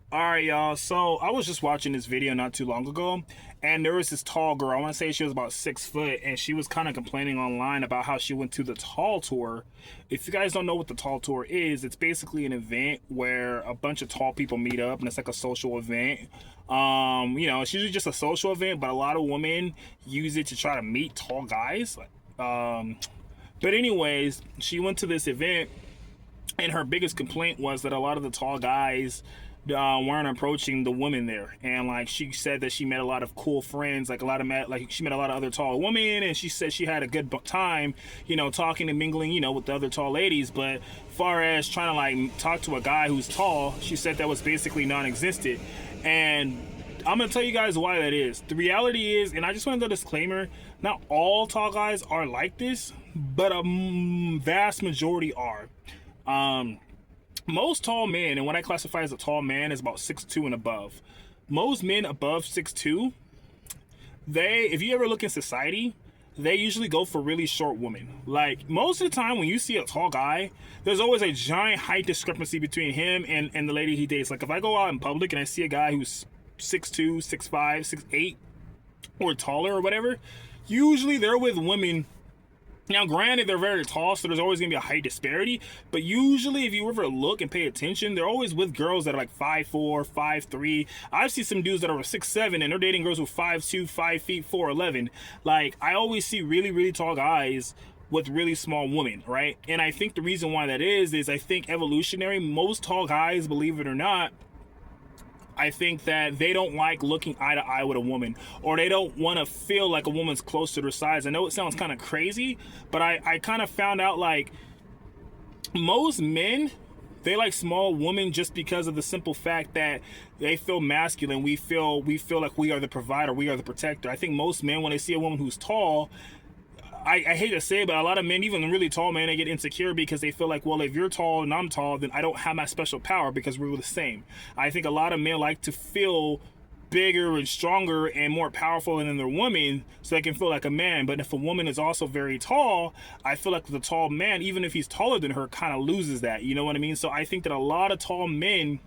All right, y'all. So I was just watching this video not too long ago, and there was this tall girl. I want to say she was about 6 foot, and she was kind of complaining online about how she went to the Tall Tour. If you guys don't know what the Tall Tour is, it's basically an event where a bunch of tall people meet up, and it's like a social event. It's usually just a social event, but a lot of women use it to try to meet tall guys. But anyways, she went to this event, and her biggest complaint was that a lot of the tall guys weren't approaching the women there. And like she said that she met a lot of cool friends, like she met a lot of other tall women, and she said she had a good time, talking and mingling, with the other tall ladies. But far as trying to like talk to a guy who's tall, she said that was basically non-existent. And I'm gonna tell you guys why that is. The reality is, and I just want to do a disclaimer, not all tall guys are like this, but a vast majority are. Most tall men, and what I classify as a tall man, is about 6'2" and above. Most men above 6'2", if you ever look in society, they usually go for really short women. Like, most of the time when you see a tall guy, there's always a giant height discrepancy between him and the lady he dates. Like, if I go out in public and I see a guy who's 6'2", 6'5", 6'8", or taller or whatever, usually they're with women. Now, granted, they're very tall, so there's always going to be a height disparity, but usually if you ever look and pay attention, they're always with girls that are like 5'4", 5'3". I've seen some dudes that are 6'7", and they're dating girls with 5'2", 5 feet, 4'11". Like, I always see really, really tall guys with really small women, right? And I think the reason why that is I think evolutionary, most tall guys, believe it or not, I think that they don't like looking eye to eye with a woman, or they don't want to feel like a woman's close to their size. I know it sounds kind of crazy, but I kind of found out like most men, they like small women just because of the simple fact that they feel masculine. We feel like we are the provider, we are the protector. I think most men, when they see a woman who's tall, I hate to say it, but a lot of men, even really tall men, they get insecure because they feel like, well, if you're tall and I'm tall, then I don't have my special power because we're the same. I think a lot of men like to feel bigger and stronger and more powerful than their woman so they can feel like a man. But if a woman is also very tall, I feel like the tall man, even if he's taller than her, kind of loses that. You know what I mean? So I think that a lot of tall men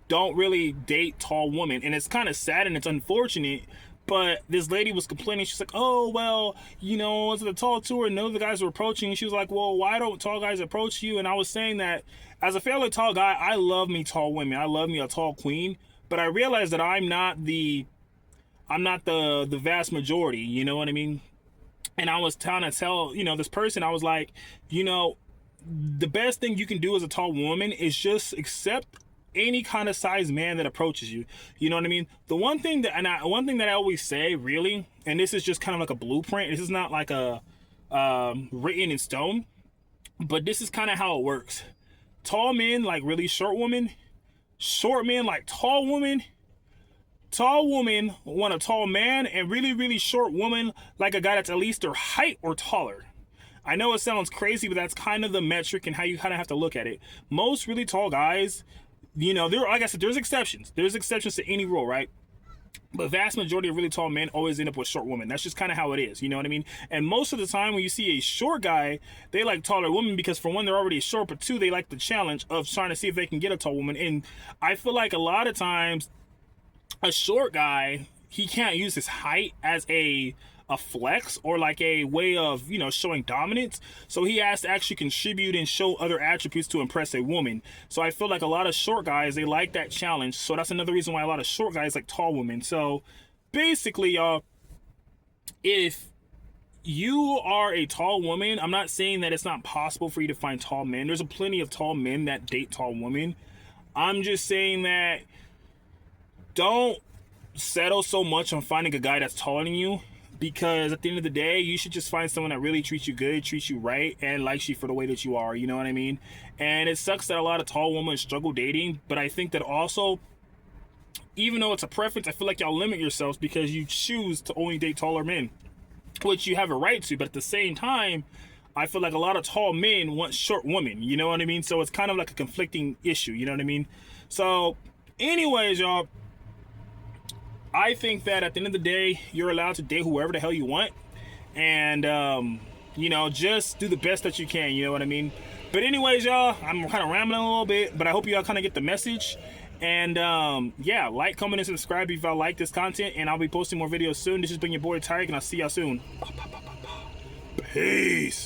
don't really date tall women, and it's kind of sad and it's unfortunate. But this lady was complaining. She's like, oh, well, it's the Tall Tour and none of the guys were approaching. And she was like, well, why don't tall guys approach you? And I was saying that as a fairly tall guy, I love me tall women. I love me a tall queen. But I realized that I'm not the vast majority. You know what I mean? And I was trying to tell, this person, I was like, the best thing you can do as a tall woman is just accept any kind of size man that approaches you. You know what I mean? The one thing that I always say, really, and this is just kind of like a blueprint. This is not like a written in stone, but this is kind of how it works. Tall men like really short women. Short men like tall women. Tall women want a tall man, and really, really short woman like a guy that's at least their height or taller. I know it sounds crazy, but that's kind of the metric and how you kind of have to look at it. Most really tall guys, like I said, there's exceptions. There's exceptions to any rule, right? But vast majority of really tall men always end up with short women. That's just kind of how it is, you know what I mean? And most of the time when you see a short guy, they like taller women because, for one, they're already short, but two, they like the challenge of trying to see if they can get a tall woman. And I feel like a lot of times a short guy, he can't use his height as a flex or like a way of showing dominance, so he has to actually contribute and show other attributes to impress a woman. So I feel like a lot of short guys, they like that challenge, so that's another reason why a lot of short guys like tall women. So basically, y'all, if you are a tall woman, I'm not saying that it's not possible for you to find tall men. There's a plenty of tall men that date tall women. I'm just saying that don't settle so much on finding a guy that's taller than you, because at the end of the day, you should just find someone that really treats you good, treats you right, and likes you for the way that you are. You know what I mean? And it sucks that a lot of tall women struggle dating, but I think that also, even though it's a preference, I feel like y'all limit yourselves because you choose to only date taller men, which you have a right to. But at the same time, I feel like a lot of tall men want short women. You know what I mean? So it's kind of like a conflicting issue. You know what I mean? So anyways, y'all, I think that at the end of the day, you're allowed to date whoever the hell you want. And, just do the best that you can. You know what I mean? But anyways, y'all, I'm kind of rambling a little bit, but I hope y'all kind of get the message. And yeah, like, comment, and subscribe if y'all like this content, and I'll be posting more videos soon. This has been your boy Tyreek, and I'll see y'all soon. Peace.